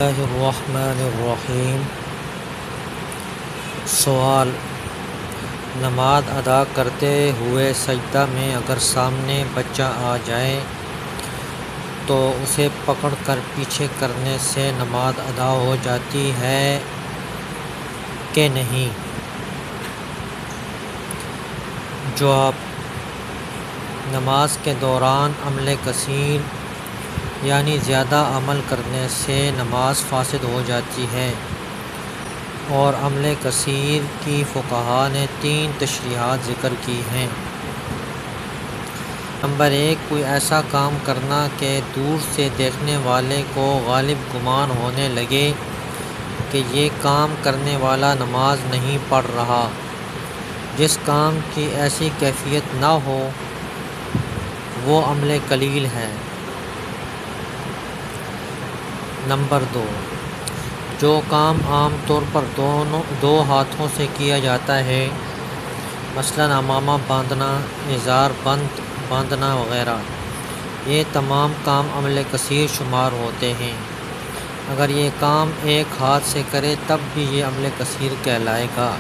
اللہ الرحمن الرحیم۔ سوال: نماز ادا کرتے ہوئے سجدہ میں اگر سامنے بچہ آ جائے تو اسے پکڑ کر پیچھے کرنے سے نماز ادا ہو جاتی ہے کہ نہیں؟ جواب: نماز کے دوران عمل کثیر یعنی زیادہ عمل کرنے سے نماز فاسد ہو جاتی ہے، اور عمل کثیر کی فقہا نے 3 تشریحات ذکر کی ہیں۔ نمبر 1، کوئی ایسا کام کرنا کہ دور سے دیکھنے والے کو غالب گمان ہونے لگے کہ یہ کام کرنے والا نماز نہیں پڑھ رہا، جس کام کی ایسی کیفیت نہ ہو وہ عمل قلیل ہے۔ نمبر 2، جو کام عام طور پر دو ہاتھوں سے کیا جاتا ہے، مثلاً عمامہ باندھنا، ازار باندھنا وغیرہ، یہ تمام کام عمل کثیر شمار ہوتے ہیں۔ اگر یہ کام ایک ہاتھ سے کرے تب بھی یہ عمل کثیر کہلائے گا،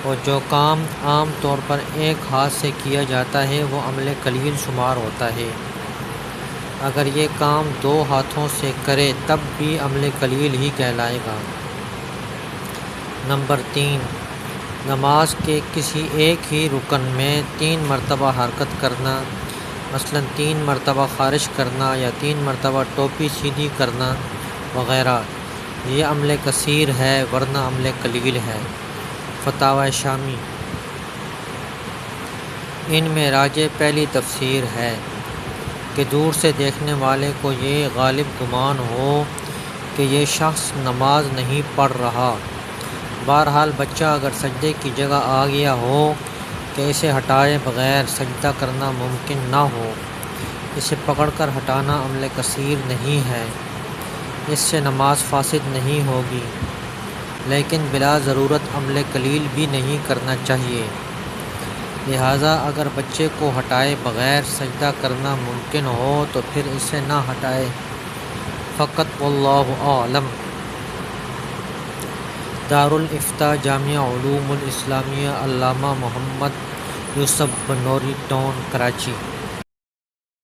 اور جو کام عام طور پر ایک ہاتھ سے کیا جاتا ہے وہ عمل قلیل شمار ہوتا ہے۔ اگر یہ کام 2 ہاتھوں سے کرے تب بھی عمل قلیل ہی کہلائے گا۔ نمبر 3، نماز کے کسی ایک ہی رکن میں 3 مرتبہ حرکت کرنا، مثلاً 3 مرتبہ خارج کرنا یا 3 مرتبہ ٹوپی سیدھی کرنا وغیرہ، یہ عمل کثیر ہے ورنہ عمل قلیل ہے۔ فتاوی شامی۔ ان میں راجح پہلی تفسیر ہے کہ دور سے دیکھنے والے کو یہ غالب گمان ہو کہ یہ شخص نماز نہیں پڑھ رہا۔ بہرحال بچہ اگر سجدے کی جگہ آ گیا ہو کہ اسے ہٹائے بغیر سجدہ کرنا ممکن نہ ہو، اسے پکڑ کر ہٹانا عمل کثیر نہیں ہے، اس سے نماز فاسد نہیں ہوگی، لیکن بلا ضرورت عمل قلیل بھی نہیں کرنا چاہیے۔ لہٰذا اگر بچے کو ہٹائے بغیر سجدہ کرنا ممکن ہو تو پھر اسے نہ ہٹائے فقط، واللہ اعلم۔ دارالافتاء جامعہ علوم الاسلامیہ، علامہ محمد یوسف بنوری ٹاؤن، کراچی۔